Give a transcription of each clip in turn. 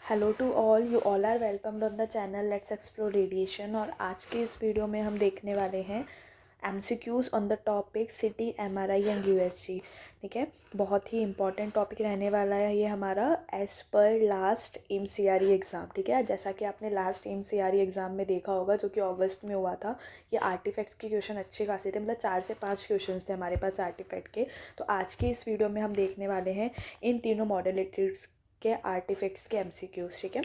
Hello to all, you all are welcomed on the channel let's explore radiation. और आज के इस video में हम देखने वाले हैं MCQs on the topic city, MRI and USG. ठीक है, बहुत ही इंपॉर्टेंट टॉपिक रहने वाला है ये हमारा एज़ पर लास्ट एमसीआरई एग्ज़ाम। ठीक है, जैसा कि आपने लास्ट एमसीआरई एग्ज़ाम में देखा होगा जो कि अगस्त में हुआ था, ये आर्टिफैक्ट्स के क्वेश्चन अच्छे खासे थे, मतलब 4 से 5 क्वेश्चन थे हमारे पास आर्टिफैक्ट के। तो आज की इस वीडियो में हम देखने वाले हैं इन तीनों मॉडलिटीज़ के आर्टिफैक्ट्स के एमसीक्यूज़। ठीक है,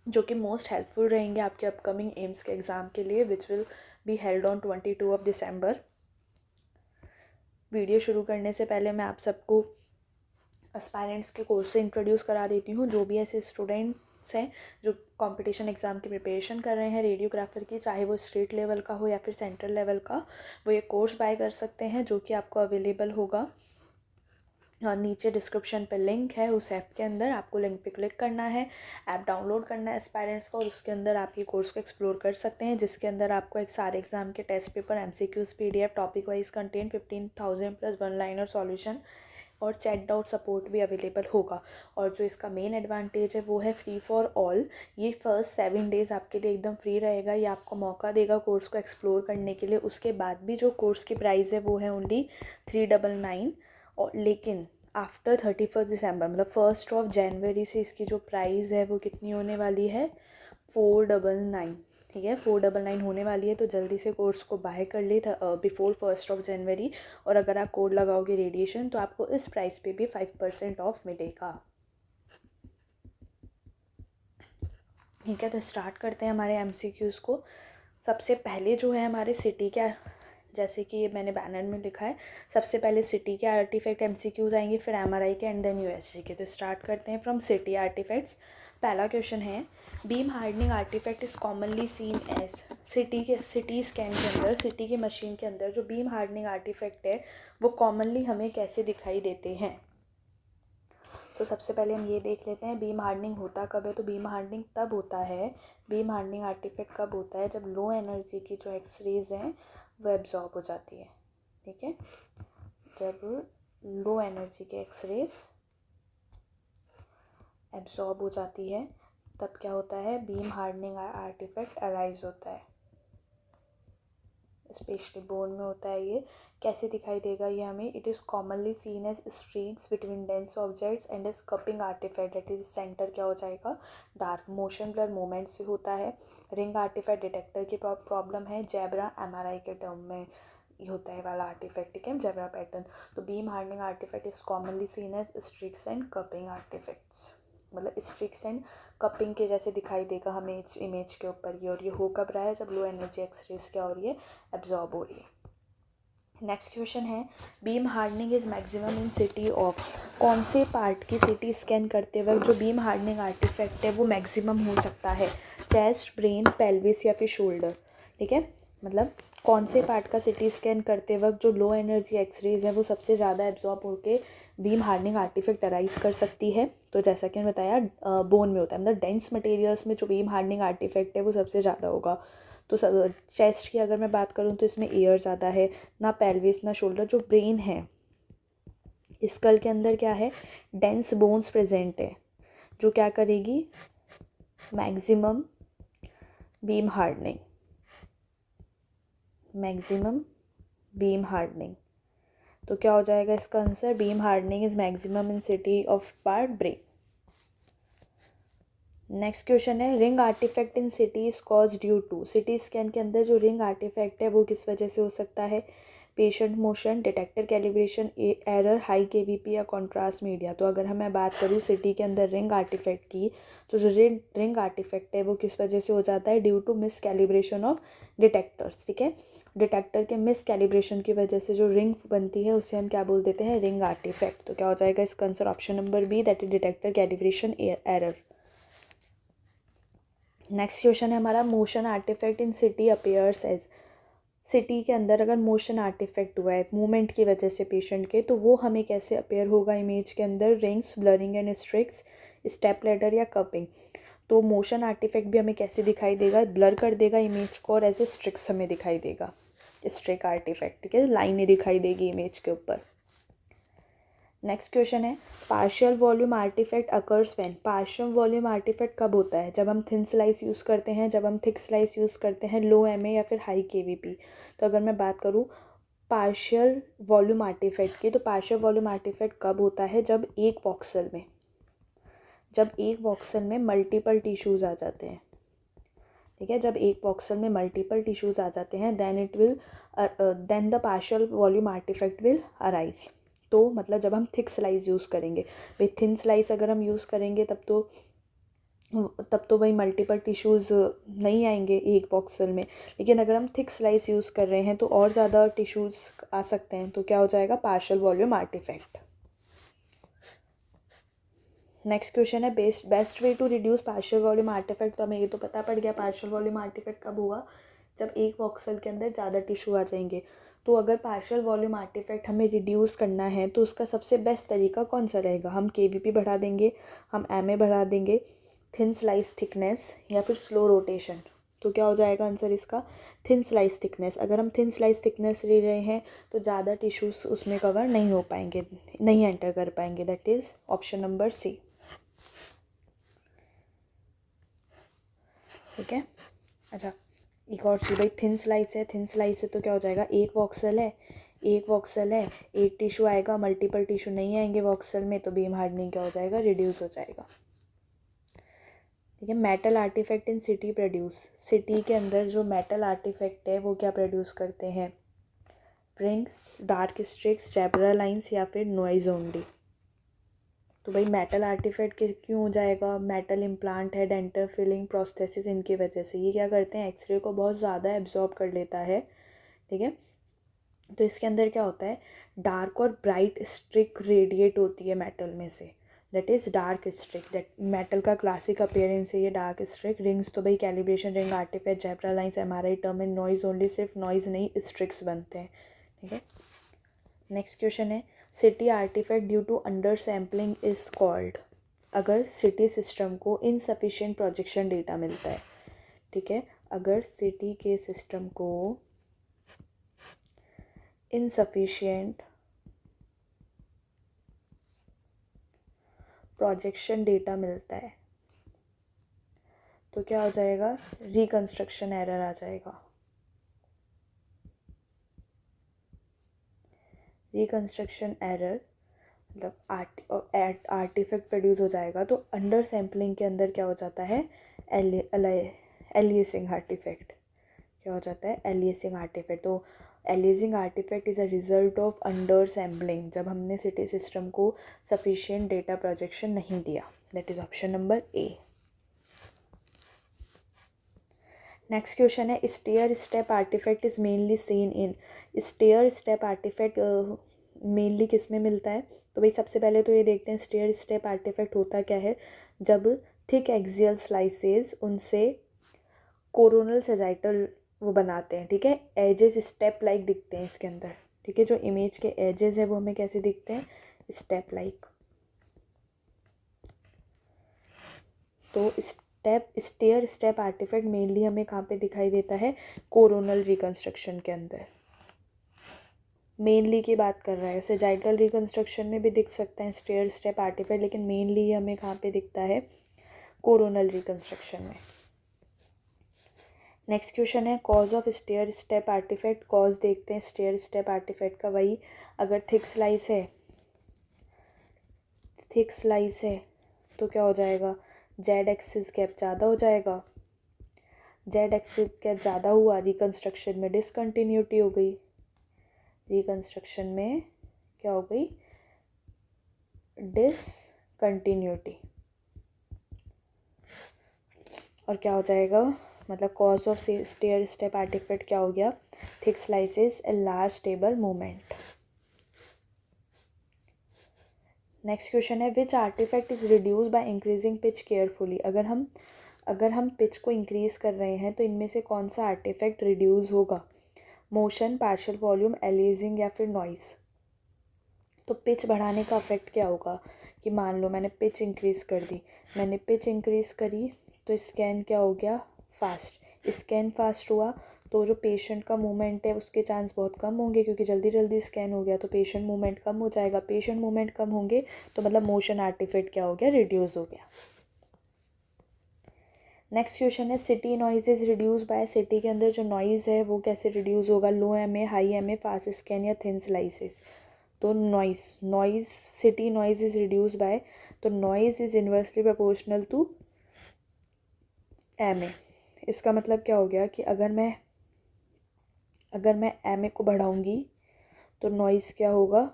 जो कि मोस्ट हेल्पफुल रहेंगे आपके अपकमिंग एम्स के एग्ज़ाम के लिए, which will be held on 22 December. Video शुरू करने से पहले मैं आप सबको एस्पायरेंट्स के कोर्स से इंट्रोड्यूस करा देती हूँ। जो भी ऐसे स्टूडेंट्स हैं जो कंपटीशन एग्ज़ाम की प्रिपरेशन कर रहे हैं रेडियोग्राफर की, चाहे वो स्टेट लेवल का हो या फिर सेंट्रल लेवल का, वो ये कोर्स बाय कर सकते हैं, जो कि आपको अवेलेबल होगा। नीचे डिस्क्रिप्शन पे लिंक है, उस ऐप के अंदर आपको लिंक पे क्लिक करना है, ऐप डाउनलोड करना है एस्पायरेंट्स का, और उसके अंदर आप ये कोर्स को एक्सप्लोर कर सकते हैं, जिसके अंदर आपको एक सारे एग्जाम के test paper, MCQs, PDF, topic wise content, 15,000 plus one liner solution और चैट डाउट सपोर्ट भी अवेलेबल होगा। और जो इसका मेन एडवांटेज है वो है फ्री फॉर ऑल। ये फर्स्ट 7 डेज़ आपके लिए एकदम फ्री रहेगा, ये आपको मौका देगा कोर्स को एक्सप्लोर करने के लिए। उसके बाद भी जो कोर्स की प्राइस है वो है ओनली 399, और लेकिन आफ्टर 31 दिसंबर मतलब 1 से इसकी जो प्राइस है वो कितनी होने वाली है, 499। ठीक है, 499 होने वाली है, तो जल्दी से कोर्स को बाय कर ले बिफोर 1 और अगर आप कोड लगाओगे रेडिएशन तो आपको इस प्राइस पे भी 5% ऑफ मिलेगा। ठीक है, तो स्टार्ट करते हैं हमारे एमसीक्यूज़ को। सबसे पहले जो है हमारे सिटी के, जैसे कि मैंने बैनर में लिखा है, सबसे पहले सिटी के आर्टिफैक्ट एमसीक्यूज़ आएंगे, फिर एमआरआई के एंड देन यूएसजी के। तो स्टार्ट करते हैं फ्रॉम सिटी आर्टिफैक्ट्स। पहला क्वेश्चन है, beam hardening artifact is commonly seen as. CT scan के अंदर, सिटी की मशीन के अंदर जो बीम हार्डनिंग आर्टिफैक्ट है वो कॉमनली हमें कैसे दिखाई देते हैं। तो सबसे पहले हम ये देख लेते हैं बीम हार्डनिंग होता कब है। तो बीम हार्डनिंग तब होता है, बीम हार्डनिंग आर्टिफैक्ट कब होता है, जब लो एनर्जी की जो एक्सरेज हैं वो एब्जॉर्ब हो जाती है। ठीक है, जब लो एनर्जी के एक्सरेज एब्जॉर्ब हो जाती है तब क्या होता है, बीम हार्डनिंग आर्टिफैक्ट अराइज होता है। स्पेशली बोन में होता है। ये कैसे दिखाई देगा ये हमें, it is commonly seen as streaks between dense objects and as cupping artifact, that is center क्या हो जाएगा, डार्क। मोशन ब्लर मूवमेंट से होता है। रिंग आर्टिफैक्ट डिटेक्टर की प्रॉब्लम है। जैब्रा एमआरआई के टर्म में ये होता है वाला आर्टिफैक्ट। ठीक है, जैब्रा पैटर्न। तो beam hardening artifact is commonly seen as streaks and cupping artifacts, मतलब स्ट्रिक्स एंड कपिंग के जैसे दिखाई देगा हमें इमेज के ऊपर ये। और ये हो कब रहा है, जब लो एनर्जी एक्सरेज क्या हो रही है, एब्जॉर्ब हो रही है। नेक्स्ट क्वेश्चन है, beam hardening is maximum in CT of. कौन से पार्ट की सिटी स्कैन करते वक्त जो बीम हार्डनिंग आर्टिफैक्ट है वो मैक्सिमम हो सकता है, चेस्ट, ब्रेन, पेल्विस या फिर शोल्डर। ठीक है, मतलब कौन से पार्ट का सिटी स्कैन करते वक्त जो लो एनर्जी एक्सरेज है वो सबसे ज़्यादा एब्जॉर्ब होकर बीम हार्डनिंग आर्टिफैक्ट अराइज कर सकती है। तो जैसा कि मैंने बताया बोन में होता है, मतलब डेंस मटेरियल्स में जो बीम हार्डनिंग आर्टिफैक्ट है वो सबसे ज़्यादा होगा। तो चेस्ट की अगर मैं बात करूँ तो इसमें एयर ज़्यादा है, ना पेल्विस ना शोल्डर। जो ब्रेन है, स्कल के अंदर क्या है, डेंस बोन्स प्रेजेंट है, जो क्या करेगी, maximum beam hardening, maximum beam hardening. तो क्या हो जाएगा इसका answer, beam hardening is maximum in CT of part brain. Next question है, ring artifact in CT is cause due to. CT scan के अंदर जो रिंग आर्टिफैक्ट है वो किस वजह से हो सकता है, patient motion, detector calibration error, high KVP या कॉन्ट्रास्ट मीडिया। तो अगर मैं बात करूँ सिटी के अंदर रिंग आर्टिफैक्ट की, तो जो रिंग आर्टिफैक्ट है वो किस वजह से हो जाता है, due to miscalibration of detectors. ठीक है, डिटेक्टर के मिस कैलिब्रेशन की वजह से जो रिंग बनती है उसे हम क्या बोल देते हैं, रिंग आर्टिफैक्ट। तो क्या हो जाएगा इसका answer, option number B, that is detector calibration error. Next question है हमारा, motion artifact in CT appears as. CT के अंदर अगर मोशन आर्टिफैक्ट हुआ है मूवमेंट की वजह से पेशेंट के, तो वो हमें कैसे अपेयर होगा इमेज के अंदर, rings, blurring and streaks, step ladder या कपिंग। तो मोशन आर्टिफैक्ट भी हमें कैसे दिखाई देगा, ब्लर कर देगा इमेज को, और एज ए स्ट्रिक्स हमें दिखाई देगा, स्ट्रिक आर्टिफैक्ट। ठीक है, लाइनें दिखाई देगी इमेज के ऊपर। नेक्स्ट क्वेश्चन है partial volume artifact occurs when. Partial volume artifact कब होता है? जब हम थिन स्लाइस यूज़ करते हैं, जब हम थिक स्लाइस यूज़ करते हैं, लो एमए या फिर हाई केवीपी। तो अगर मैं बात करूँ पार्शियल वॉल्यूम आर्टिफैक्ट की, तो पार्शियल वॉल्यूम आर्टिफैक्ट कब होता है? जब एक वॉक्सल में मल्टीपल टिश्यूज़ आ जाते हैं। ठीक है, जब एक वॉक्सल में मल्टीपल टिश्यूज़ आ जाते हैं then the partial volume artifact will arise. तो मतलब जब हम थिक स्लाइस यूज़ करेंगे, भाई थिन स्लाइस अगर हम यूज़ करेंगे तब तो भाई मल्टीपल टिश्यूज़ नहीं आएंगे एक वॉक्सल में, लेकिन अगर हम थिक स्लाइस यूज़ कर रहे हैं तो और ज़्यादा टिश्यूज़ आ सकते हैं। तो क्या हो जाएगा? Partial volume artifact. Next question है best way to reduce partial volume artifact. तो हमें ये तो पता पड़ गया पार्शियल वॉल्यूम आर्टिफैक्ट कब हुआ? जब एक वॉक्सल के अंदर ज़्यादा टिश्यू आ जाएंगे। तो अगर पार्शियल वॉल्यूम आर्टिफैक्ट हमें रिड्यूस करना है तो उसका सबसे बेस्ट तरीका कौन सा रहेगा? हम केवीपी बढ़ा देंगे, हम एमए बढ़ा देंगे, थिन स्लाइस थिकनेस, या फिर स्लो रोटेशन। तो क्या हो जाएगा आंसर इसका? Thin slice thickness. अगर हम थिन स्लाइस थिकनेस ले रहे हैं तो ज़्यादा टिश्यूज़ उसमें कवर नहीं हो पाएंगे, नहीं एंटर कर पाएंगे। That is option number C. ठीक है, अच्छा एक और चीज़, भाई थिन स्लाइस है तो क्या हो जाएगा? एक वॉक्सल है, एक टिश्यू आएगा, मल्टीपल टिश्यू नहीं आएंगे वॉक्सल में, तो बीम हार्डनिंग क्या हो जाएगा? रिड्यूस हो जाएगा। ठीक है, metal artifact in CT produce. CT के अंदर जो मेटल आर्टिफैक्ट है वो क्या प्रोड्यूस करते हैं? रिंग्स, डार्क स्ट्रिक्स, जैब्रा लाइंस, या फिर नॉइज ओनली। तो भाई मेटल आर्टिफैक्ट क्यों हो जाएगा? मेटल इम्प्लांट है, डेंटल फिलिंग, प्रोस्थेसिस, इनकी वजह से। ये क्या करते हैं? एक्सरे को बहुत ज़्यादा एब्जॉर्ब कर लेता है। ठीक है, तो इसके अंदर क्या होता है? डार्क और ब्राइट स्ट्रिक रेडिएट होती है मेटल में से। That is dark streak. That metal का क्लासिक अपीयरेंस है ये डार्क स्ट्रिक। रिंग्स तो भाई calibration ring, artifact, zebra lines, MRI term in noise only. सिर्फ नॉइज़ नहीं, स्ट्रिक्स बनते हैं। ठीक है, नेक्स्ट क्वेश्चन है CT artifact due to under sampling is called. अगर सिटी सिस्टम को इनसफिशिएंट प्रोजेक्शन डेटा मिलता है। ठीक है, अगर सिटी के सिस्टम को इनसफिशिएंट प्रोजेक्शन डेटा मिलता है तो क्या हो जाएगा? रिकंस्ट्रक्शन एरर आ जाएगा। रिकंस्ट्रक्शन एरर मतलब आर्टिफैक्ट प्रोड्यूस हो जाएगा। तो अंडर सैम्पलिंग के अंदर क्या हो जाता है? Aliasing artifact. क्या हो जाता है? Aliasing artifact. तो aliasing artifact is a result of under sampling, जब हमने सिटी सिस्टम को सफिशिएंट डेटा प्रोजेक्शन नहीं दिया। That is option number A. Next question है stair step artifact is mainly seen in. Stair step artifact mainly किस में मिलता है? तो भाई सबसे पहले तो ये देखते हैं स्टेयर स्टेप आर्टिफैक्ट होता क्या है। जब थिक एक्सियल स्लाइसेस उनसे कोरोनल सेजाइटल वो बनाते हैं। ठीक है, एजेस स्टेप लाइक दिखते हैं इसके अंदर। ठीक है, जो इमेज के एजेस है वो हमें कैसे दिखते हैं? Step like. तो स्टेयर स्टेप आर्टिफैक्ट मेनली हमें कहाँ पे दिखाई देता है? कोरोनल रिकंस्ट्रक्शन के अंदर। मेनली की बात कर रहा है, सेजाइटल रिकंस्ट्रक्शन में भी दिख सकता है स्टेयर स्टेप आर्टिफैक्ट, लेकिन मेनली हमें कहाँ पे दिखता है? कोरोनल रिकंस्ट्रक्शन में। नेक्स्ट क्वेश्चन है cause of stair step artifact. Cause देखते हैं स्टेयर स्टेप आर्टिफैक्ट का। वही अगर थिक स्लाइस है तो क्या हो जाएगा? जेड एक्सिस गैप ज़्यादा हो जाएगा। जेड एक्सिस गैप ज़्यादा हुआ, रिकंस्ट्रक्शन में डिसकंटिन्यूटी हो गई। रिकंस्ट्रक्शन में क्या हो गई? डिसकंटिन्यूटी। और क्या हो जाएगा? मतलब cause of stair step artifact क्या हो गया? Thick slices a large stable movement. Next question है which artifact is reduce by increasing pitch carefully. अगर हम पिच को इंक्रीज कर रहे हैं तो इनमें से कौन सा आर्टिफैक्ट रिड्यूस होगा? मोशन, पार्शियल वॉल्यूम, एलियासिंग, या फिर नॉइस। तो पिच बढ़ाने का इफेक्ट क्या होगा कि मान लो मैंने पिच इंक्रीज़ कर दी, तो स्कैन क्या हो गया? फास्ट। स्कैन फास्ट हुआ तो जो पेशेंट का मूवमेंट है उसके चांस बहुत कम होंगे, क्योंकि जल्दी जल्दी स्कैन हो गया तो पेशेंट मूवमेंट कम हो जाएगा। पेशेंट मूवमेंट कम होंगे तो मतलब मोशन आर्टिफैक्ट क्या हो गया, रिड्यूस हो गया। नेक्स्ट क्वेश्चन है CT noise is reduce by, CT के अंदर जो नॉइज़ है वो कैसे रिड्यूस होगा, low M A, high M A, fast scan या थिन स्लाइसेस। तो noise CT noise is reduce by, तो noise is inversely proportional to M A. इसका मतलब क्या हो गया कि अगर मैं एम ए को बढ़ाऊंगी तो नॉइज़ क्या होगा,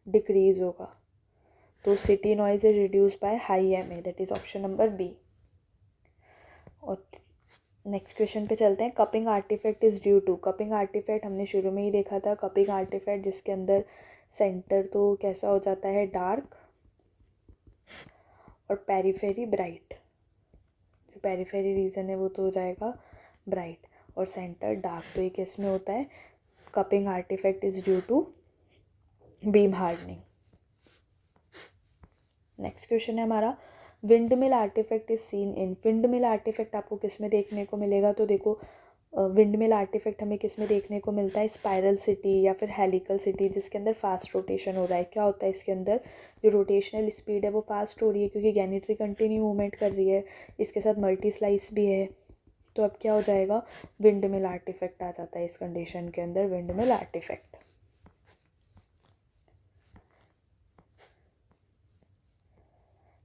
डिक्रीज होगा। तो CT noise is reduce by high M A, that is option number B. और नेक्स्ट क्वेश्चन पे चलते हैं। Cupping artifact is due to, cupping artifact हमने शुरू में ही देखा था। कपिंग आर्टिफैक्ट जिसके अंदर सेंटर तो कैसा हो जाता है, डार्क, और पेरीफेरी ब्राइट। जो पेरीफेरी रीजन है वो तो हो जाएगा ब्राइट, और सेंटर डार्क। तो ये किस में होता है, cupping artifact is due to beam hardening. Next question है हमारा, wind mill artifact is seen in, wind mill artifact आपको किस में देखने को मिलेगा। तो देखो विंड मिल आर्टिफैक्ट हमें किस में देखने को मिलता है, स्पाइरल सिटी या फिर हेलिकल सिटी, जिसके अंदर फास्ट रोटेशन हो रहा है। क्या होता है इसके अंदर, जो रोटेशनल स्पीड है वो फास्ट हो रही है क्योंकि गैनिट्री कंटिन्यू मूवमेंट कर रही है, इसके साथ मल्टी स्लाइस भी है। तो अब क्या हो जाएगा, विंड मिल आर्टिफैक्ट आ जाता है इस कंडीशन के अंदर, wind mill artifact.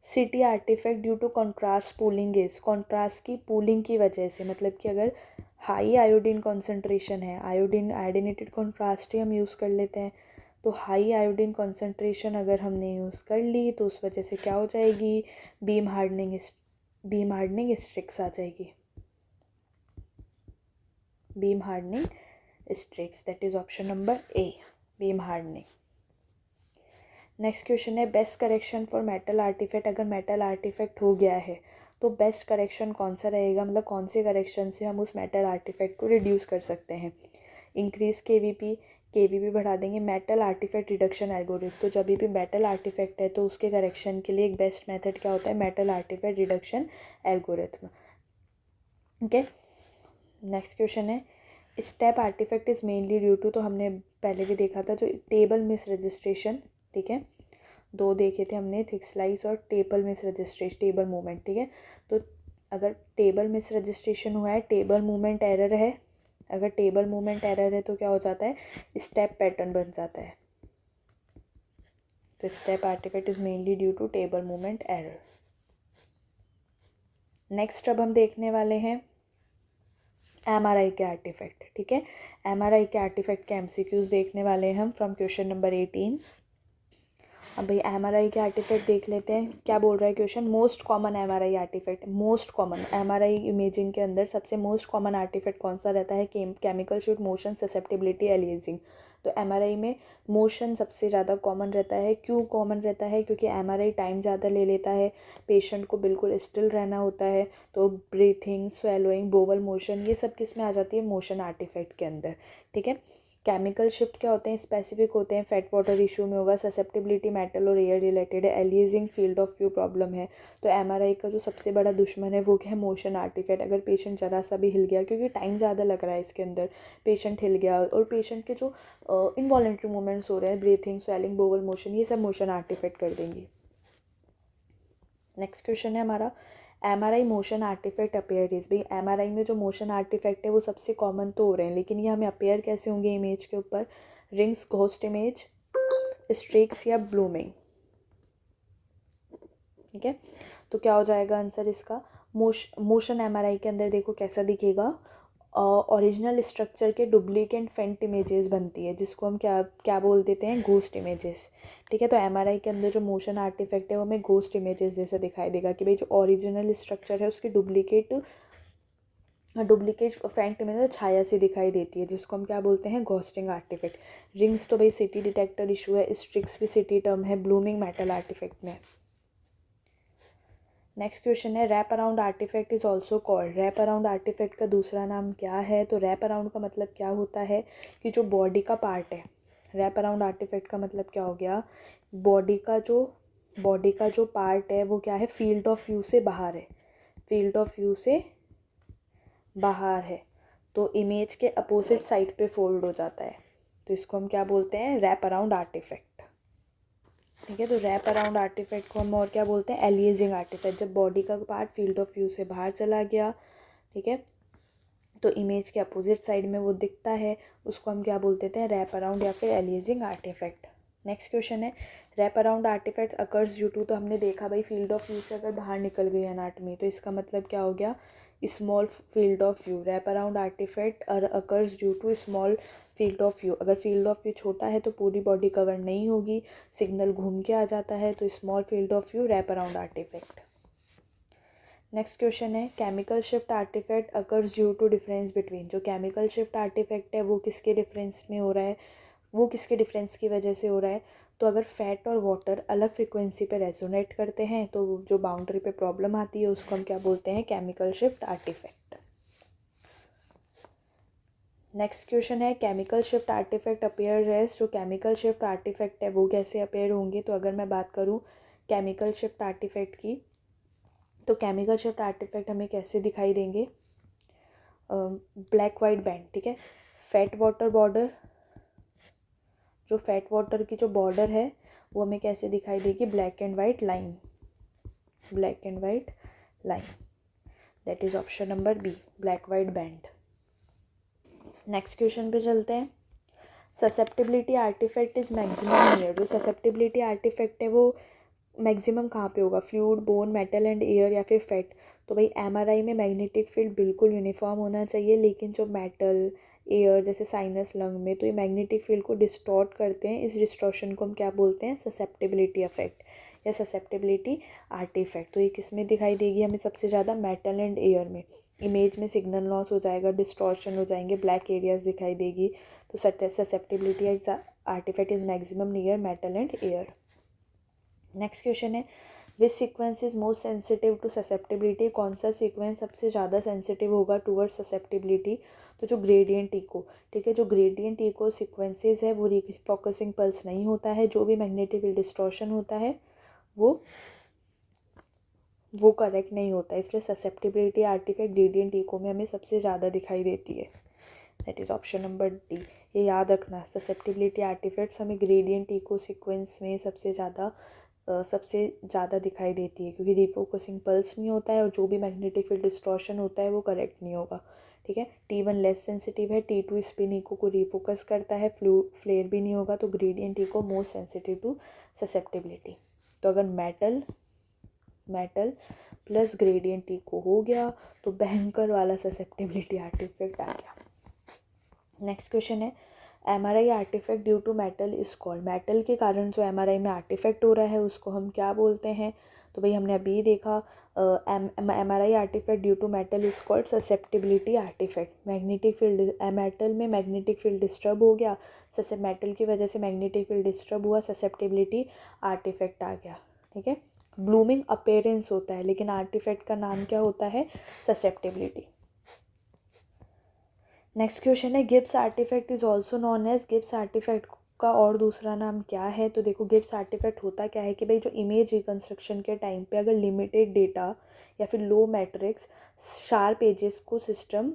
CT artifact due to contrast pooling is, contrast की पूलिंग की वजह से, मतलब कि अगर हाई आयोडीन कॉन्सेंट्रेशन है, आयोडीन आयोडीनेटेड कॉन्ट्रास्ट ही हम यूज़ कर लेते हैं, तो हाई आयोडीन कॉन्सेंट्रेशन अगर हमने यूज़ कर ली तो उस वजह से क्या हो जाएगी, बीम हार्डनिंग स्ट्रिक्स आ जाएगी, beam hardening streaks, that is option number A, beam hardening. Next question है best correction for metal artifact, अगर मेटल आर्टिफैक्ट हो गया है तो बेस्ट करेक्शन कौन सा रहेगा, मतलब कौन से करेक्शन से हम उस मेटल आर्टिफैक्ट को रिड्यूस कर सकते हैं। इंक्रीज केवीपी बढ़ा देंगे, मेटल आर्टिफैक्ट रिडक्शन एल्गोरिथम, तो जब भी मेटल आर्टिफैक्ट है तो उसके करेक्शन के लिए एक बेस्ट मेथड क्या होता है, metal artifact reduction algorithm. Okay, next question है step artifact is mainly due to, तो हमने पहले भी देखा था जो टेबल मिस रजिस्ट्रेशन, ठीक है, दो देखे थे हमने, थिक स्लाइस और table miss registration, table movement, ठीक है। तो अगर टेबल मिस रजिस्ट्रेशन हुआ है, टेबल मूवमेंट एरर है, अगर टेबल मूवमेंट एरर है तो क्या हो जाता है, स्टेप पैटर्न बन जाता है। तो step artifact is mainly due to table movement error. Next अब हम देखने वाले हैं एमआरआई के आर्टिफैक्ट, ठीक है। एमआरआई के आर्टिफैक्ट के एमसीक्यूज देखने वाले हैं हम फ्रॉम क्वेश्चन नंबर 18। अब भाई एमआरआई के आर्टिफैक्ट देख लेते हैं, क्या बोल रहा है question, most common MRI artifact, most common MRI imaging के अंदर सबसे मोस्ट कॉमन आर्टिफैक्ट कौन सा रहता है, chemical shift, motion, susceptibility, aliasing. तो एमआरआई में मोशन सबसे ज़्यादा कॉमन रहता है। क्यों कॉमन रहता है, क्योंकि एमआरआई टाइम ज़्यादा ले लेता है, पेशेंट को बिल्कुल स्टिल रहना होता है, तो ब्रीथिंग, स्वेलोइंग, बोवल मोशन, ये सब किस में आ जाती है, मोशन आर्टिफैक्ट के अंदर, ठीक है। केमिकल शिफ्ट क्या होते हैं, स्पेसिफिक होते हैं, फैट वाटर इशू में होगा, ससेप्टिबिलिटी मेटल और एयर रिलेटेड है, aliasing field of view problem है। तो एमआरआई का जो सबसे बड़ा दुश्मन है वो क्या है, मोशन आर्टिफैक्ट। अगर पेशेंट जरा सा भी हिल गया, क्योंकि टाइम ज़्यादा लग रहा है इसके अंदर, पेशेंट हिल गया और पेशेंट के जो इनवॉलेंट्री मूवमेंट्स हो रहे हैं, ब्रीथिंग, स्वेलिंग, बोवल मोशन, ये सब मोशन आर्टिफैक्ट कर देंगी। नेक्स्ट क्वेश्चन है हमारा MRI motion artifact appear is, भाई एमआरआई में जो मोशन आर्टिफैक्ट है वो सबसे कॉमन तो हो रहे हैं, लेकिन ये हमें अपेयर कैसे होंगे इमेज के ऊपर, रिंग्स, घोस्ट इमेज, स्ट्रिक्स या ब्लूमिंग, ठीक है। तो क्या हो जाएगा आंसर इसका, मोशन एमआरआई के अंदर देखो कैसा दिखेगा, ओरिजिनल स्ट्रक्चर के डुप्लीकेट फेंट इमेजेस बनती है, जिसको हम क्या क्या बोल देते हैं, घोस्ट इमेजेस, ठीक है। तो एमआरआई के अंदर जो मोशन आर्टिफैक्ट है वो हमें घोस्ट इमेजेस जैसा दिखाई देगा कि भाई जो ओरिजिनल स्ट्रक्चर है उसकी डुप्लीकेट फेंट इमेज छाया सी दिखाई देती है, जिसको हम क्या बोलते हैं, घोस्टिंग आर्टिफैक्ट। रिंग्स तो भाई सिटी डिटेक्टर इशू है, स्ट्रिक्स भी सिटी टर्म है, ब्लूमिंग मेटल आर्टिफैक्ट में। नेक्स्ट क्वेश्चन है wrap around artifact is also called, wrap around artifact का दूसरा नाम क्या है। तो रैप अराउंड का मतलब क्या होता है कि जो बॉडी का पार्ट है, रैप अराउंड आर्टिफैक्ट का मतलब क्या हो गया, बॉडी का जो पार्ट है वो क्या है, फील्ड ऑफ व्यू से बाहर है, फील्ड ऑफ व्यू से बाहर है। तो इमेज के अपोजिट साइड पे फोल्ड हो जाता है, तो इसको हम क्या बोलते हैं, रैप अराउंड आर्टिफैक्ट। ठीक है, तो रैप अराउंड आर्टिफैक्ट को हम और क्या बोलते हैं, एलियासिंग आर्टिफैक्ट। जब बॉडी का पार्ट फील्ड ऑफ व्यू से बाहर चला गया, ठीक है, तो इमेज के अपोजिट साइड में वो दिखता है, उसको हम क्या बोलते हैं, रैप अराउंड या फिर एलियासिंग आर्टिफैक्ट। नेक्स्ट क्वेश्चन है, wrap around artifact occurs due to, तो हमने देखा भाई फील्ड ऑफ व्यू से अगर बाहर निकल गई एनाटॉमी, तो इसका मतलब क्या हो गया, small field of view. Wrap around artifact occurs due to small field of view. अगर फील्ड ऑफ व्यू छोटा है तो पूरी बॉडी कवर नहीं होगी, सिग्नल घूम के आ जाता है, तो small field of view, wrap around artifact. Next question है, chemical shift artifact occurs due to difference between. जो केमिकल शिफ्ट आर्टिफैक्ट है वो किसके डिफरेंस में हो रहा है, वो किसके डिफरेंस की वजह से हो रहा है, तो अगर फैट और वाटर अलग फ्रिक्वेंसी पे रेजोनेट करते हैं तो जो बाउंड्री पे प्रॉब्लम आती है उसको हम क्या बोलते हैं, chemical shift artifact. Next question है, chemical shift artifact appear as. जो केमिकल शिफ्ट आर्टिफैक्ट है वो कैसे अपेयर होंगे, तो अगर मैं बात करूँ केमिकल शिफ्ट आर्टिफैक्ट की, तो केमिकल शिफ्ट आर्टिफैक्ट हमें कैसे दिखाई देंगे, ब्लैक वाइट बैंड। ठीक है, फैट वाटर बॉर्डर, जो फैट वाटर की जो बॉर्डर है वो हमें कैसे दिखाई देगी, black and white line, black and white line, that is option number B, black white band. Next question पे चलते हैं, susceptibility artifact is maximum near. जो ससेप्टिबिलिटी आर्टिफैक्ट है वो मैक्सिमम कहाँ पे होगा, fluid, bone, metal and air या फिर फैट। तो भाई एमआरआई में मैग्नेटिक फील्ड बिल्कुल यूनिफॉर्म होना चाहिए, लेकिन जो मेटल, एयर जैसे साइनस, लंग में, तो ये मैग्नेटिक फील्ड को डिस्टॉर्ट करते हैं। इस डिस्टॉर्शन को हम क्या बोलते हैं, ससेप्टिबिलिटी इफेक्ट या ससेप्टिबिलिटी आर्टिफैक्ट। तो ये किस में दिखाई देगी हमें सबसे ज़्यादा, मेटल एंड एयर में। इमेज में सिग्नल लॉस हो जाएगा, डिस्टॉर्शन हो जाएंगे, ब्लैक एरियाज दिखाई देगी। तो susceptibility artifact is maximum near metal and air. Next question है, which sequence is most sensitive to susceptibility. कौन सा सीक्वेंस सबसे ज़्यादा सेंसिटिव होगा टूवर्ड ससेप्टिबिलिटी, तो जो ग्रेडियंट इको। ठीक है, जो ग्रेडियंट इको सीक्वेंसेस है वो रीफोकसिंग पल्स नहीं होता है, जो भी मैग्नेटिक फील्ड डिस्टॉर्शन होता है वो करेक्ट नहीं होता है, इसलिए ससेप्टिबिलिटी आर्टिफैक्ट ग्रेडियंट इको में हमें सबसे ज़्यादा दिखाई देती है, that is option number D. ये याद रखना, ससेप्टिबिलिटी आर्टिफैक्ट्स हमें ग्रेडियंट इको सीक्वेंस में सबसे ज़्यादा दिखाई देती है, क्योंकि रिफोकसिंग पल्स नहीं होता है और जो भी मैग्नेटिक फील्ड डिस्टॉर्शन होता है वो करेक्ट नहीं होगा। ठीक है, T1 लेस सेंसिटिव है, T2 स्पिन इको को रिफोकस करता है, फ्लेयर भी नहीं होगा, तो gradient echo most sensitive to susceptibility. तो अगर मेटल प्लस ग्रेडियंट इको हो गया तो भयंकर वाला ससेप्टिबिलिटी आर्टिफैक्ट आ गया। नेक्स्ट क्वेश्चन है, MRI artifact due to metal is called. Metal के कारण जो एमआरआई में आर्टिफैक्ट हो रहा है उसको हम क्या बोलते हैं, तो भाई हमने अभी देखा MRI artifact due to metal is called susceptibility artifact. Magnetic field, metal में मैग्नेटिक फील्ड डिस्टर्ब हो गया, मेटल की वजह से मैग्नेटिक फील्ड डिस्टर्ब हुआ, ससेप्टिबिलिटी आर्टिफैक्ट आ गया। ठीक है, ब्लूमिंग अपेयरेंस होता है, लेकिन आर्टिफैक्ट का नाम क्या होता है, ससेप्टिबिलिटी। नेक्स्ट क्वेश्चन है, Gibbs artifact is also known as. Gibbs artifact का और दूसरा नाम क्या है, तो देखो गिब्स आर्टिफैक्ट होता क्या है कि भाई जो इमेज रिकन्स्ट्रक्शन के टाइम पे अगर लिमिटेड डेटा या फिर लो मैट्रिक्स, शार्प एजेस को सिस्टम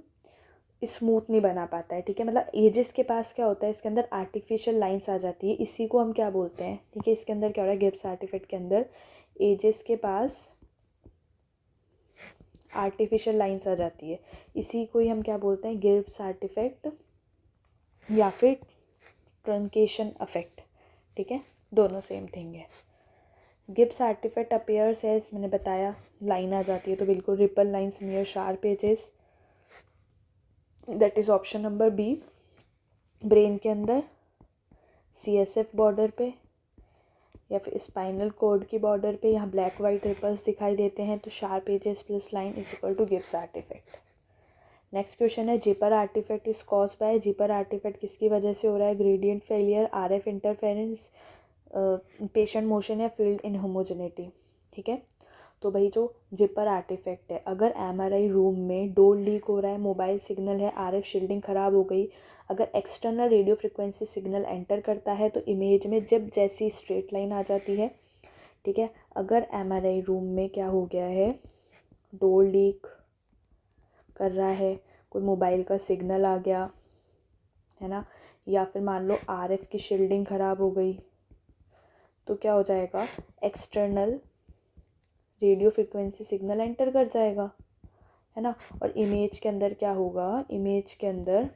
स्मूथ नहीं बना पाता है। ठीक है, मतलब एजेस के पास क्या होता है, इसके अंदर आर्टिफिशियल लाइंस आ जाती है, इसी को हम क्या बोलते हैं। ठीक है, इसके अंदर क्या हो रहा है, गिब्स आर्टिफैक्ट के अंदर एजेस के पास आर्टिफिशियल लाइंस आ जाती है, इसी को ही हम क्या बोलते हैं, गिब्स आर्टिफैक्ट या फिर ट्रंकेशन इफेक्ट। ठीक है, दोनों सेम थिंग है। गिब्स आर्टिफैक्ट अपेयर्स एज, मैंने बताया लाइन आ जाती है, तो बिल्कुल ripple lines near sharp edges, that is option number B. Brain के अंदर CSF बॉर्डर पे या फिर स्पाइनल कॉर्ड की बॉर्डर पे यहाँ ब्लैक वाइट रिपल्स दिखाई देते हैं, तो sharp edges plus line is equal to Gibbs artifact. Next question है, zipper artifact is cause by. Zipper artifact किसकी वजह से हो रहा है, gradient failure, RF interference, patient motion या फील्ड इनहोमोजेनिटी। ठीक है, तो भाई जो जिपर आर्टिफैक्ट है, अगर MRI रूम में डोर लीक हो रहा है, मोबाइल सिग्नल है, RF शील्डिंग ख़राब हो गई, अगर external radio frequency signal enter करता है तो इमेज में जब जैसी स्ट्रेट लाइन आ जाती है। ठीक है, अगर MRI रूम में क्या हो गया है, डोर लीक कर रहा है, कोई मोबाइल का सिग्नल आ गया है ना, या फिर मान लो आरएफ की शील्डिंग ख़राब हो गई, तो क्या हो जाएगा, external radio frequency signal enter कर जाएगा, है ना। और इमेज के अंदर क्या होगा, इमेज के अंदर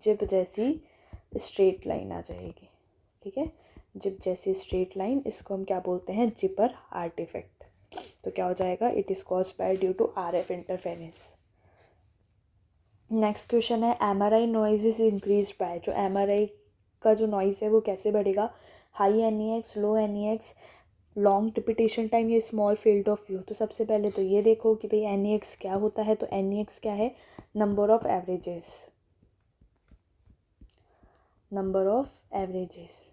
जिप जैसी स्ट्रेट लाइन आ जाएगी, ठीक है। जिप जैसी स्ट्रेट लाइन, इसको हम क्या बोलते हैं, जिपर आर्टिफैक्ट। तो क्या हो जाएगा, it is caused by due to RF interference. Next question है MRI noise is increase by, जो एमआरआई का जो नॉइज़ है वो कैसे बढ़ेगा, high NEX, low NEX, long repetition time, ये स्मॉल फील्ड ऑफ व्यू। तो सबसे पहले तो ये देखो कि भाई एनईएक्स क्या होता है। तो एनईएक्स क्या है, number of averages, number of averages.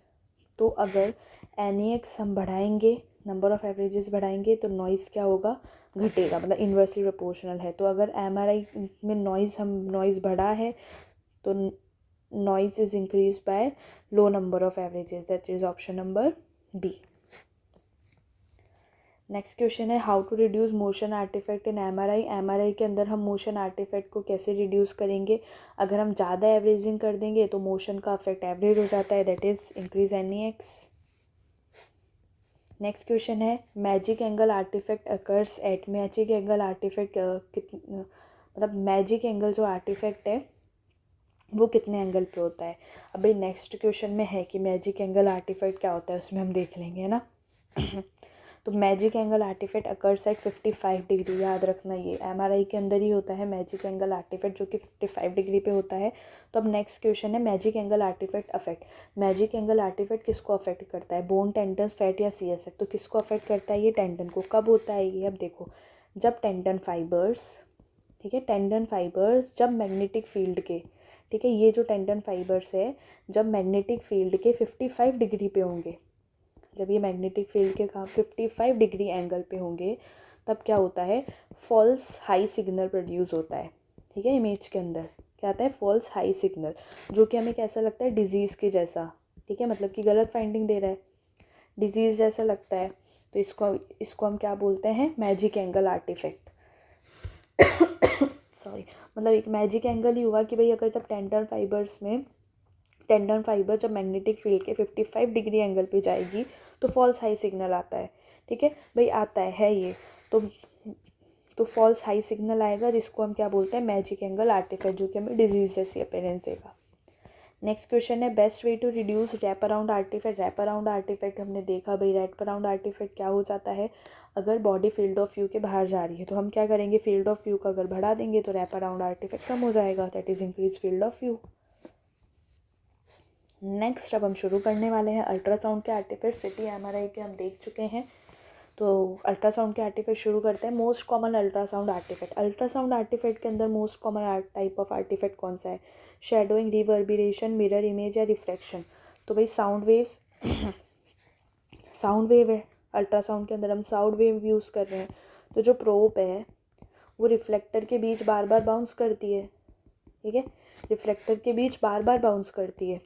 तो अगर एनईएक्स हम बढ़ाएंगे, नंबर ऑफ एवरेजेस बढ़ाएंगे, तो नॉइज़ क्या होगा, घटेगा, मतलब इन्वर्सली प्रोपोर्शनल है। तो अगर एमआरआई में नॉइज़ बढ़ा है तो noise is increase by low number of averages, that is option number B. Next question है how to reduce motion artifact in MRI. MRI के अंदर हम मोशन आर्टिफैक्ट को कैसे रिड्यूस करेंगे, अगर हम ज़्यादा एवरेजिंग कर देंगे तो मोशन का अफेक्ट एवरेज हो जाता है, that is increase NEX. Next question है magic angle artifact occurs at, magic angle artifact मतलब मैजिक एंगल जो आर्टिफैक्ट है वो कितने एंगल पे होता है। अभी नेक्स्ट क्वेश्चन में है कि मैजिक एंगल आर्टिफैक्ट क्या होता है, उसमें हम देख लेंगे, है ना। तो magic angle artifact occurs at 55 degree, याद रखना ये एमआरआई के अंदर ही होता है मैजिक एंगल आर्टिफैक्ट, जो कि 55 डिग्री पे होता है। तो अब नेक्स्ट क्वेश्चन है magic angle artifact affect. Magic angle artifact किसको अफेक्ट करता है, बोन, टेंडन, फैट या सीएसएफ। तो किसको अफेक्ट करता है, ये टेंडन को। कब होता है ये, अब देखो, जब टेंडन फाइबर्स, ठीक है, टेंडन फाइबर्स जब मैग्नेटिक फील्ड के, ठीक है, ये जो टेंडन फाइबर्स है जब मैग्नेटिक फील्ड के 55 डिग्री पे होंगे, जब ये मैग्नेटिक फील्ड के कहाँ 55 डिग्री एंगल पे होंगे, तब क्या होता है, फॉल्स हाई सिग्नल प्रोड्यूस होता है, ठीक है। इमेज के अंदर क्या आता है, फॉल्स हाई सिग्नल, जो कि हमें कैसा लगता है, डिजीज़ के जैसा, ठीक है, मतलब कि गलत फाइंडिंग दे रहा है, डिजीज़ जैसा लगता है। तो इसको हम क्या बोलते हैं, मैजिक एंगल आर्टिफैक्ट। सॉरी, मतलब एक मैजिक एंगल ही हुआ कि भाई अगर जब टेंडन फाइबर जब मैग्नेटिक फील्ड के 55 डिग्री एंगल पे जाएगी तो फॉल्स हाई सिग्नल आता है, ठीक है भाई, आता है ये। तो फॉल्स हाई सिग्नल आएगा, जिसको हम क्या बोलते हैं, मैजिक एंगल आर्टिफैक्ट, जो कि हमें डिजीज जैसी अपीयरेंस देगा। नेक्स्ट क्वेश्चन है best way to reduce wrap around artifact. Wrap around artifact हमने देखा भाई, रैप अराउंड आर्टिफैक्ट क्या हो जाता है, अगर बॉडी फील्ड ऑफ व्यू के बाहर जा रही है तो हम क्या करेंगे, फील्ड ऑफ व्यू का अगर बढ़ा देंगे तो रैप अराउंड आर्टिफैक्ट कम हो जाएगा, that is increase field of view. Next अब हम शुरू करने वाले हैं अल्ट्रासाउंड के आर्टिफैक्ट। सिटी एमआरआई के हम देख चुके हैं, तो अल्ट्रासाउंड के आर्टिफैक्ट शुरू करते हैं। Most common ultrasound artifact, ultrasound artifact के अंदर most common type of artifact कौन सा है, शेडोइंग, रिवर्बिरेशन, मिरर इमेज या रिफ्लेक्शन। तो भाई साउंड वेव्स, साउंड वेव है, अल्ट्रासाउंड के अंदर हम साउंड वेव यूज़ कर रहे हैं। तो जो प्रोब है वो रिफ्लेक्टर के बीच बार बार बाउंस करती है, ठीक है, रिफ्लेक्टर के बीच बार बार बाउंस करती है,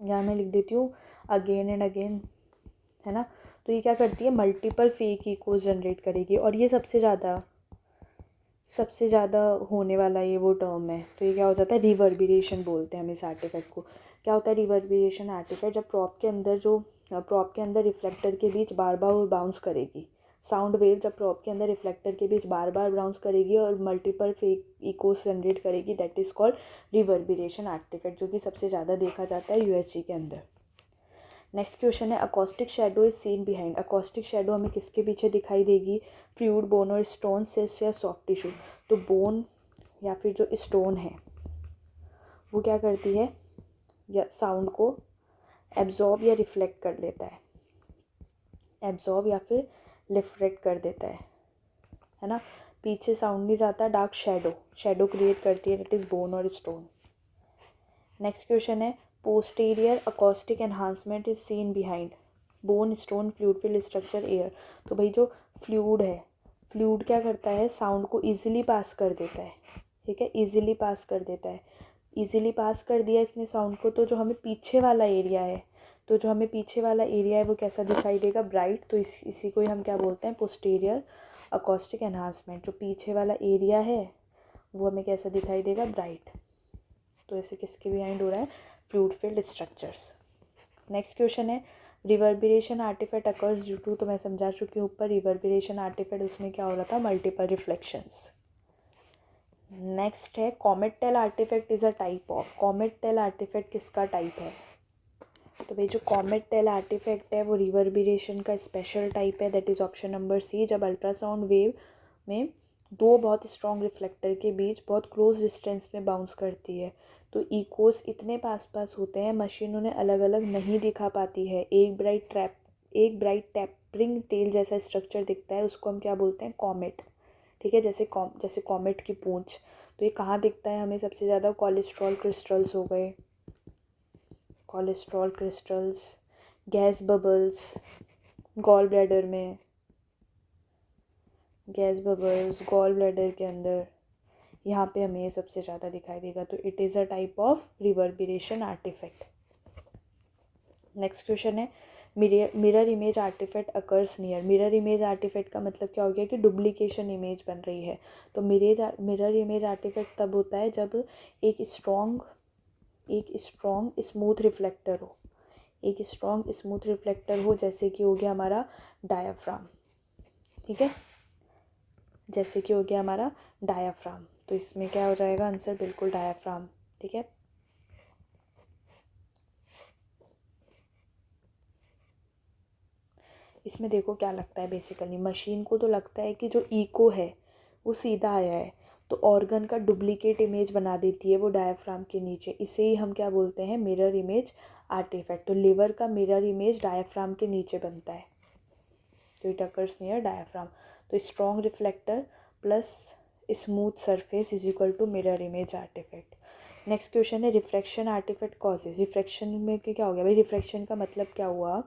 यहाँ मैं लिख देती हूँ अगेन एंड अगेन, है ना। तो ये क्या करती है, मल्टीपल फेक इकोज जनरेट करेगी, और ये सबसे ज़्यादा होने वाला ये वो टर्म है। तो ये क्या हो जाता है, रिवर्बिरेशन बोलते हैं हम इस आर्टिफैक्ट को। क्या होता है रिवर्बिरेशन आर्टिफैक्ट, जब प्रॉप के अंदर रिफ्लेक्टर के बीच बार बार बाउंस करेगी, साउंड वेव जब प्रॉप के अंदर रिफ्लेक्टर के बीच बार बार बाउंस करेगी और मल्टीपल फेक इकोस जनरेट करेगी, that is called reverberation artefact, जो कि सबसे ज़्यादा देखा जाता है यूएसजी के अंदर। नेक्स्ट क्वेश्चन है acoustic shadow is seen behind. Acoustic shadow हमें किसके पीछे दिखाई देगी, फ्लूइड, बोन और स्टोन, सिस्ट या सॉफ्ट टिश्यू। तो बोन या फिर जो स्टोन है वो क्या करती है, या साउंड को एब्जॉर्ब या रिफ्लेक्ट कर लेता है, एब्जॉर्ब या फिर रिफ्लेक्ट कर देता है ना। पीछे साउंड नहीं जाता, डार्क शेडो क्रिएट करती है, इट इज़ बोन और स्टोन। नेक्स्ट क्वेश्चन है posterior acoustic enhancement is seen behind bone, stone, fluid filled structure, air. तो भाई जो फ्लूइड है, फ्लूइड क्या करता है, साउंड को ईजिली पास कर देता है, ठीक है, ईजिली पास कर देता है, ईजिली पास कर दिया इसने साउंड को। तो जो हमें पीछे वाला एरिया है, वो कैसा दिखाई देगा, ब्राइट। तो इसी को ही हम क्या बोलते हैं, पोस्टीरियर अकॉस्टिक एनहांसमेंट। जो पीछे वाला एरिया है वो हमें कैसा दिखाई देगा, ब्राइट। तो ऐसे किसके बिहाइंड हो रहा है, fluid filled structures. Next question है reverberation artifact occurs due to, तो मैं समझा चुकी हूँ ऊपर, रिवर्बरेशन आर्टिफैक्ट उसमें क्या हो रहा था, मल्टीपल रिफ्लेक्शंस। नेक्स्ट है comet tail artifact is a type of, comet tail artifact किसका टाइप है, तो भाई जो कॉमेट टेल आर्टिफैक्ट है वो रिवर्बरेशन का स्पेशल टाइप है, that is option number C. जब अल्ट्रासाउंड वेव में दो बहुत स्ट्रॉन्ग रिफ्लेक्टर के बीच बहुत क्लोज डिस्टेंस में बाउंस करती है तो इकोस इतने पास पास होते हैं मशीन उन्हें अलग अलग नहीं दिखा पाती है। एक ब्राइट टैपरिंग टेल जैसा स्ट्रक्चर दिखता है, उसको हम क्या बोलते हैं, कॉमेट। ठीक है, जैसे कॉमेट की पूंछ। तो ये कहाँ दिखता है हमें सबसे ज़्यादा, कोलेस्ट्रॉल क्रिस्टल्स हो गए, cholesterol crystals, gas bubbles, gall bladder में, गैस बबल्स गॉल ब्लैडर के अंदर, यहाँ पे हमें ये सबसे ज़्यादा दिखाई देगा। तो it is a type of reverberation artifact. Next question है mirror image artifact occurs near, mirror image artifact का मतलब क्या हो गया कि डुप्लीकेशन इमेज बन रही है। तो मिरर इमेज आर्टिफैक्ट तब होता है जब एक स्ट्रॉन्ग स्मूथ रिफ्लेक्टर हो, एक स्ट्रॉन्ग स्मूथ रिफ्लेक्टर हो, जैसे कि हो गया हमारा डायाफ्राम। ठीक है, जैसे कि हो गया हमारा डायाफ्राम। तो इसमें क्या हो जाएगा आंसर, बिल्कुल डायाफ्राम। ठीक है, इसमें देखो क्या लगता है, बेसिकली मशीन को तो लगता है कि जो इको है वो सीधा आया है, तो ऑर्गन का डुप्लीकेट इमेज बना देती है वो डायाफ्राम के नीचे। इसे ही हम क्या बोलते हैं, मिरर इमेज आर्टिफैक्ट। तो लिवर का मिरर इमेज डायाफ्राम के नीचे बनता है, तो इट अकर्स नियर डायाफ्राम। तो strong reflector plus smooth surface is equal to mirror image artifact. Next question है रिफ्रैक्शन आर्टिफैक्ट कॉजेज। रिफ्रैक्शन में क्या हो गया भाई, रिफ्रैक्शन का मतलब क्या हुआ,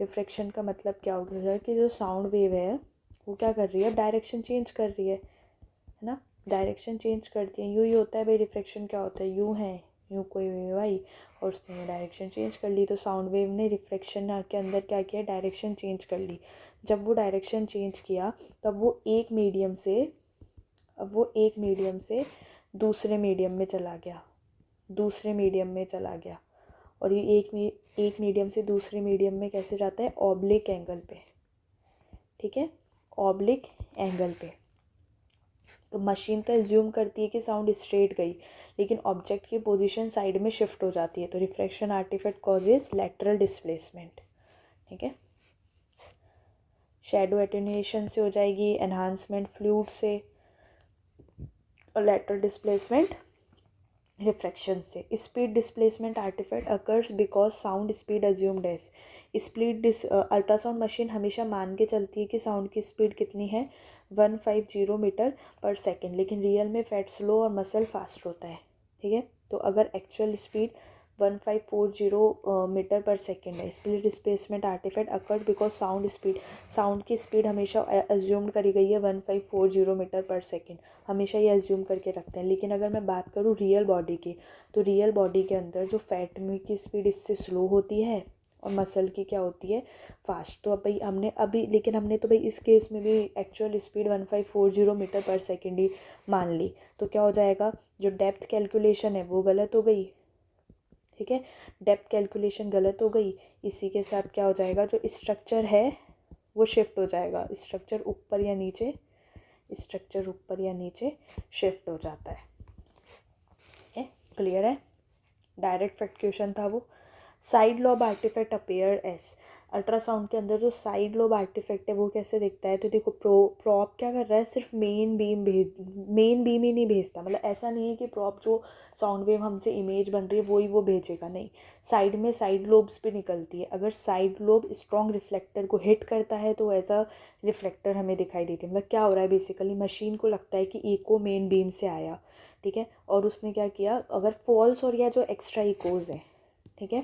रिफ्रैक्शन का मतलब क्या हो गया कि जो साउंड वेव है वो क्या कर रही है, डायरेक्शन चेंज कर रही है ना, डायरेक्शन चेंज करती है। यूँ ही होता है भाई, रिफ्रैक्शन क्या होता है, यूँ है, यूँ कोई वेव आई और उसने डायरेक्शन चेंज कर ली। तो साउंड वेव ने रिफ्रैक्शन के अंदर क्या किया, डायरेक्शन चेंज कर ली। जब वो डायरेक्शन चेंज किया तब वो एक मीडियम से दूसरे मीडियम में चला गया, दूसरे मीडियम में चला गया। और ये एक मीडियम से दूसरे मीडियम में कैसे जाता है, ऑब्लिक एंगल पे। ठीक है, ऑब्लिक एंगल पे। तो मशीन तो एज्यूम करती है कि साउंड स्ट्रेट गई, लेकिन ऑब्जेक्ट की पोजीशन साइड में शिफ्ट हो जाती है। तो refraction artifact causes lateral displacement. ठीक है, शैडो एटेन्यूएशन से हो जाएगी, एनहांसमेंट फ्लूइड से, और लैटरल डिस्प्लेसमेंट रिफ्रैक्शन से। Speed displacement artifact occurs because sound speed assumed as, ultrasound machine हमेशा मान के चलती है कि साउंड की स्पीड कितनी है, 150 मीटर पर सेकेंड, लेकिन रियल में फैट स्लो और मसल फास्ट होता है। ठीक है, तो अगर एक्चुअल स्पीड 1540 मीटर पर सेकेंड है, speed displacement artifact occurred because sound की स्पीड हमेशा अज्यूम करी गई है 1540 मीटर पर सेकेंड, हमेशा ये अज्यूम करके रखते हैं। लेकिन अगर मैं बात करूँ रियल बॉडी की, तो रियल बॉडी के अंदर जो फैट में की स्पीड इससे स्लो होती है और मसल की क्या होती है, फास्ट। तो अब भाई हमने तो भाई इस केस में भी एक्चुअल स्पीड 1540 मीटर पर सेकेंड ही मान ली। तो क्या हो जाएगा, जो डेप्थ कैलकुलेशन है वो गलत हो गई। ठीक है, डेप्थ कैलकुलेशन गलत हो गई। इसी के साथ क्या हो जाएगा, जो स्ट्रक्चर है वो शिफ्ट हो जाएगा, स्ट्रक्चर ऊपर या नीचे शिफ्ट हो जाता है। ठीक है, क्लियर है, डायरेक्ट फैक्ट क्वेश्चन था वो। Side lobe artifact appear as, ultrasound के अंदर जो साइड लोब आर्टिफैक्ट है वो कैसे दिखता है, तो देखो प्रॉप क्या कर रहा है, सिर्फ मेन बीम ही नहीं भेजता। मतलब ऐसा नहीं है कि प्रॉप जो साउंड वेव हमसे इमेज बन रही है वही वो भेजेगा, नहीं, साइड में साइड लोब्स भी निकलती है। अगर साइड लोब स्ट्रॉन्ग रिफ्लेक्टर को हिट करता है तो ऐसा रिफ्लेक्टर हमें दिखाई देती है। मतलब क्या हो रहा है, बेसिकली मशीन को लगता है कि इको मेन बीम से आया। ठीक है, और उसने क्या किया, अगर फॉल्स और या जो एक्स्ट्रा इकोज है, ठीक है,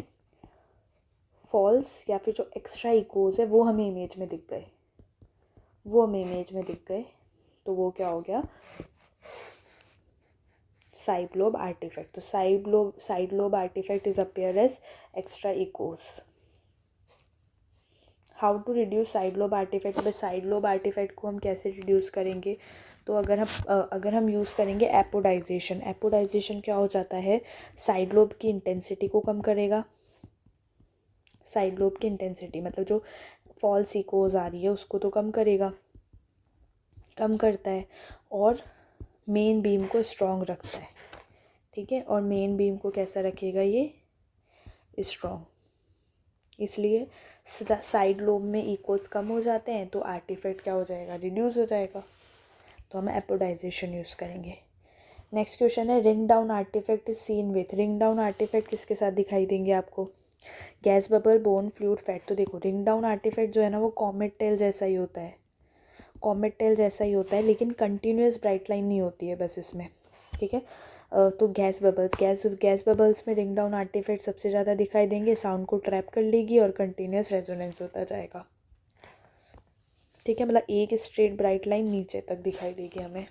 फॉल्स या फिर जो एक्स्ट्रा इकोज है वो हमें इमेज में दिख गए, तो वो क्या हो गया, साइड लोब आर्टिफैक्ट। तो side lobe artifact is appear as extra echoes. How to reduce side lobe artifact, side lobe artifact को हम कैसे रिड्यूस करेंगे, तो अगर हम यूज़ करेंगे एपोडाइजेशन, एपोडाइजेशन क्या हो जाता है, साइड लोब की इंटेंसिटी को कम करेगा। साइड लोब की इंटेंसिटी मतलब जो फॉल्स इकोज आ रही है उसको तो कम करेगा, कम करता है, और मेन बीम को स्ट्रॉन्ग रखता है। ठीक है, और मेन बीम को कैसा रखेगा ये, स्ट्रॉन्ग। इसलिए साइड लोब में इकोज कम हो जाते हैं तो आर्टिफैक्ट क्या हो जाएगा, रिड्यूस हो जाएगा। तो हम एपोडाइजेशन यूज़ करेंगे। नेक्स्ट क्वेश्चन है, ring down artifact is seen with. Ring down artifact किसके साथ दिखाई देंगे आपको, gas bubble, bone, fluid, fat. तो देखो रिंग डाउन आर्टिफैक्ट जो है ना वो कॉमेट टेल जैसा ही होता है, कॉमेट टेल जैसा ही होता है, लेकिन कंटिन्यूस ब्राइट लाइन नहीं होती है बस इसमें। ठीक है, तो गैस बबल्स में रिंग डाउन आर्टिफैक्ट सबसे ज़्यादा दिखाई देंगे, साउंड को ट्रैप कर लेगी और कंटिन्यूस रेजोनेंस होता जाएगा। ठीक है, मतलब एक स्ट्रेट ब्राइट लाइन नीचे तक दिखाई देगी हमें।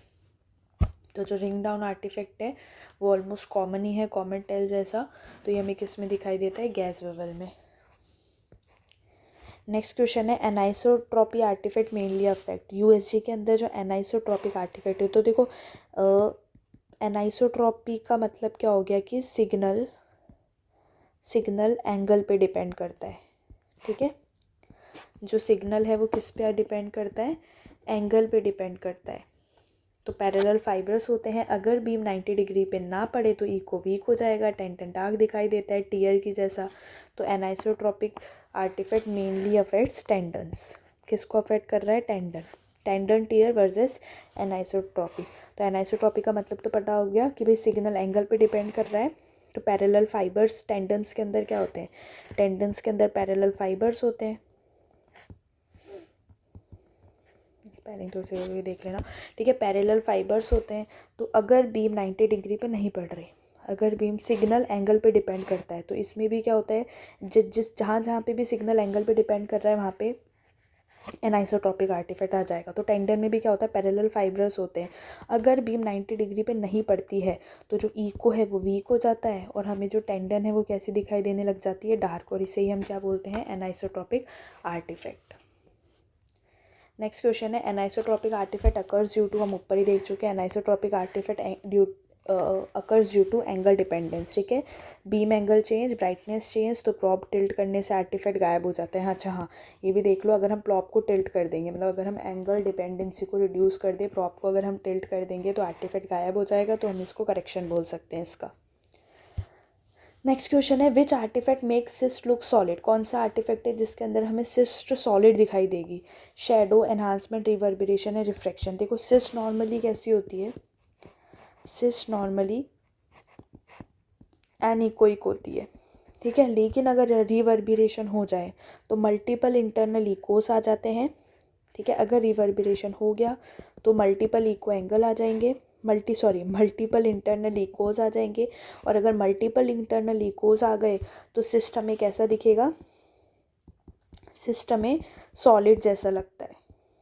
तो जो रिंग डाउन आर्टिफैक्ट है वो ऑलमोस्ट कॉमन ही है, कॉमेट टेल जैसा। तो ये हमें किस में दिखाई देता है, गैस बबल में। नेक्स्ट क्वेश्चन है, anisotropy artifact mainly affect. USG के अंदर जो एनाइसोट्रॉपिक आर्टिफैक्ट है, तो देखो एनाइसोट्रॉपी का मतलब क्या हो गया कि सिग्नल एंगल पे डिपेंड करता है। ठीक है, जो सिग्नल है वो किस पे डिपेंड करता है, एंगल पे डिपेंड करता है। तो पैरेलल फाइबर्स होते हैं, अगर बीम 90 डिग्री पे ना पड़े तो इको वीक हो जाएगा, टेंटन डार्क दिखाई देता है टीयर की जैसा। तो anisotropic artifact mainly affects tendons. किसको अफेक्ट कर रहा है, टेंडन टीयर वर्सेस एनाइसोट्रॉपी। तो एनाइसोट्रॉपी का मतलब तो पता हो गया कि भाई सिग्नल एंगल पे डिपेंड कर रहा है। तो पैरेलल फाइबर्स टेंडन्स के अंदर क्या होते हैं, टेंडन्स के अंदर पैरेलल फाइबर्स होते हैं। स्पेलिंग थोड़ी सी देख लेना। ठीक है, पैरेलल फाइबर्स होते हैं। तो अगर बीम 90 डिग्री पे नहीं पड़ रही, अगर बीम सिग्नल एंगल पे डिपेंड करता है, तो इसमें भी क्या होता है, जहाँ जहाँ पे भी सिग्नल एंगल पे डिपेंड कर रहा है वहाँ पे एनाइसोट्रॉपिक आर्टिफैक्ट आ जाएगा। तो टेंडन में भी क्या होता है, पैरेलल फाइबर्स होते हैं। अगर बीम 90 डिग्री पे नहीं पड़ती है तो जो इको है वो वीक हो जाता है, और हमें जो टेंडन है वो कैसी दिखाई देने लग जाती है, डार्क। और इसे ही हम क्या बोलते हैं, एनाइसोट्रॉपिक आर्टिफैक्ट। नेक्स्ट क्वेश्चन है, anisotropic artifact occurs due to, हम ऊपर ही देख चुके हैं, anisotropic artifact occurs due to angle dependence. ठीक है, beam angle change, brightness change, तो प्रॉप टिल्ट करने से आर्टिफैक्ट गायब हो जाता है। अच्छा हाँ, ये भी देख लो, अगर हम प्रॉप को टिल्ट कर देंगे, मतलब अगर हम एंगल डिपेंडेंसी को रिड्यूस कर दें, प्रॉप को अगर हम टिल्ट कर देंगे तो आर्टिफैक्ट गायब हो जाएगा। तो हम इसको करेक्शन बोल सकते हैं इसका। नेक्स्ट क्वेश्चन है, which artifact make cyst look solid. कौन सा आर्टिफैक्ट है जिसके अंदर हमें सिस्ट सॉलिड दिखाई देगी, शेडो, एनहांसमेंट, रिवर्बरेशन है, रिफ्रैक्शन। देखो सिस्ट नॉर्मली कैसी होती है, सिस्ट नॉर्मली एनीकोइक होती है। ठीक है, लेकिन अगर रिवर्बरेशन हो जाए तो मल्टीपल इंटरनल इकोस आ जाते हैं। ठीक है, अगर रिवर्बरेशन हो गया तो मल्टीपल इको एंगल आ जाएंगे, मल्टीपल इंटरनल इकोज आ जाएंगे। और अगर मल्टीपल इंटरनल इकोज आ गए तो सिस्टम में कैसा दिखेगा, सिस्टम में सॉलिड जैसा लगता है।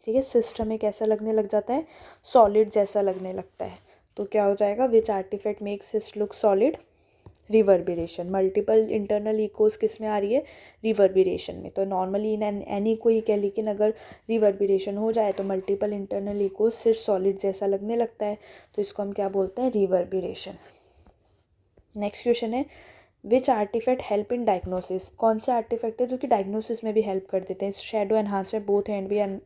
ठीक है, सिस्टम में कैसा लगने लग जाता है, सॉलिड जैसा लगने लगता है। तो क्या हो जाएगा, which artifact makes cyst look solid, reverberation. Multiple internal echoes किस में आ रही है, रिवर्बरेशन में। तो नॉर्मली इन एनी को ही कह, लेकिन अगर रिवर्बरेशन हो जाए तो मल्टीपल इंटरनल इकोज सिर्फ सॉलिड जैसा लगने लगता है। तो इसको हम क्या बोलते हैं, रिवर्बरेशन। नेक्स्ट क्वेश्चन है, which artefact help in diagnosis. कौन से आर्टिफैक्ट है जो कि डायग्नोसिस में भी हेल्प कर देते हैं, shadow, enhancement, both and B and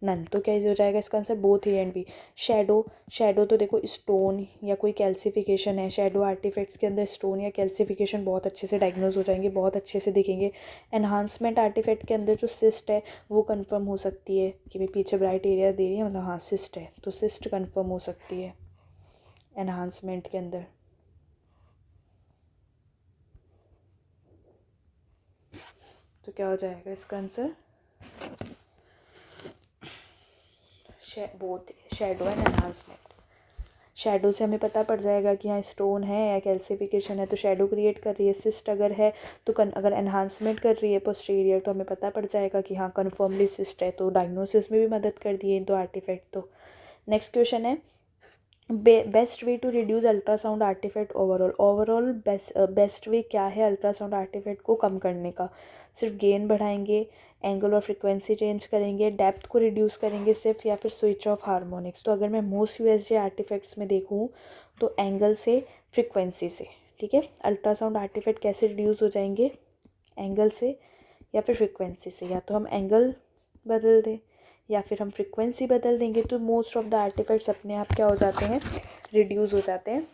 none. तो क्या हो जाएगा इसका answer, both A and B. Shadow तो देखो स्टोन या कोई कैल्सिफिकेशन है, शेडो आर्टिफैक्ट्स के अंदर स्टोन या कैल्सिफिकेशन बहुत अच्छे से डायग्नोज हो जाएंगे, बहुत अच्छे से दिखेंगे। एनहांसमेंट आर्टिफैक्ट के अंदर जो सिस्ट है वो कंफर्म हो सकती है कि भाई पीछे ब्राइट एरिया दे रही है, मतलब हाँ सिस्ट है, तो सिस्ट कंफर्म हो सकती है एनहांसमेंट के अंदर। तो क्या हो जाएगा इसका answer, both shadow and enhancement. Shadow से हमें पता पड़ जाएगा कि हाँ स्टोन है या कैल्सिफिकेशन है तो शेडो क्रिएट कर रही है। सिस्ट अगर है तो अगर एनहांसमेंट कर रही है पोस्टीरियर तो हमें पता पड़ जाएगा कि हाँ कन्फर्मली सिस्ट है। तो डायग्नोसिस में भी मदद कर दी है तो आर्टिफैक्ट। तो नेक्स्ट क्वेश्चन है, best way to reduce ultrasound artifact overall best way क्या है अल्ट्रासाउंड आर्टिफैक्ट को कम करने का। सिर्फ गेन बढ़ाएंगे एंगल और फ्रिक्वेंसी चेंज करेंगे, डेप्थ को रिड्यूस करेंगे सिर्फ, या फिर स्विच ऑफ हार्मोनिक्स। तो अगर मैं मोस्ट यूएसजी आर्टिफैक्ट्स में देखूँ तो एंगल से, फ्रिक्वेंसी से, ठीक है। अल्ट्रासाउंड आर्टिफैक्ट कैसे रिड्यूस हो जाएंगे, एंगल से या फिर फ्रिक्वेंसी से। या तो हम एंगल बदल दें या फिर हम फ्रिक्वेंसी बदल देंगे, तो मोस्ट ऑफ द आर्टिफैक्ट्स अपने आप क्या हो जाते हैं, रिड्यूस हो जाते हैं,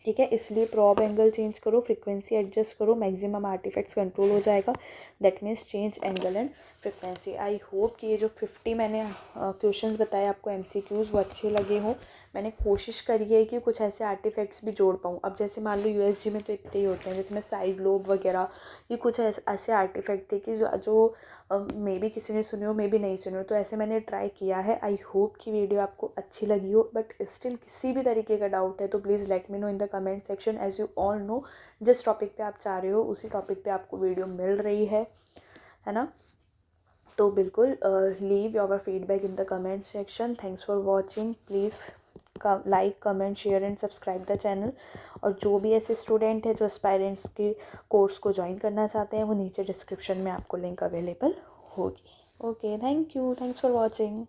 ठीक है। इसलिए प्रॉब एंगल चेंज करो, फ्रिक्वेंसी एडजस्ट करो, मैक्सिमम आर्टिफैक्ट्स कंट्रोल हो जाएगा। That means change angle and frequency. I hope कि ये जो 50 मैंने क्वेश्चंस बताए आपको MCQs वो अच्छे लगे हों। मैंने कोशिश करी है कि कुछ ऐसे आर्टिफैक्ट्स भी जोड़ पाऊँ। अब जैसे मान लो USG में तो इतने ही होते हैं, जैसे मैं साइड लोब वगैरह, ये कुछ ऐसे आर्टिफैक्ट थे कि जो मे बी किसी ने सुने हो, मे बी नहीं सुने हो, तो ऐसे मैंने ट्राई किया है। आई होप कि वीडियो आपको अच्छी लगी हो, बट स्टिल किसी भी तरीके का डाउट है तो please let me know in the comment section. As you all know, जिस टॉपिक पे आप चाह रहे हो उसी टॉपिक पे आपको वीडियो मिल रही है ना। तो बिल्कुल leave your feedback in the comment section. Thanks for watching. Please like, comment, share and subscribe the channel. और जो भी ऐसे स्टूडेंट है जो एस्पायरेंट्स के कोर्स को ज्वाइन करना चाहते हैं, वो नीचे डिस्क्रिप्शन में आपको लिंक अवेलेबल होगी। Okay, thank you, thanks for watching.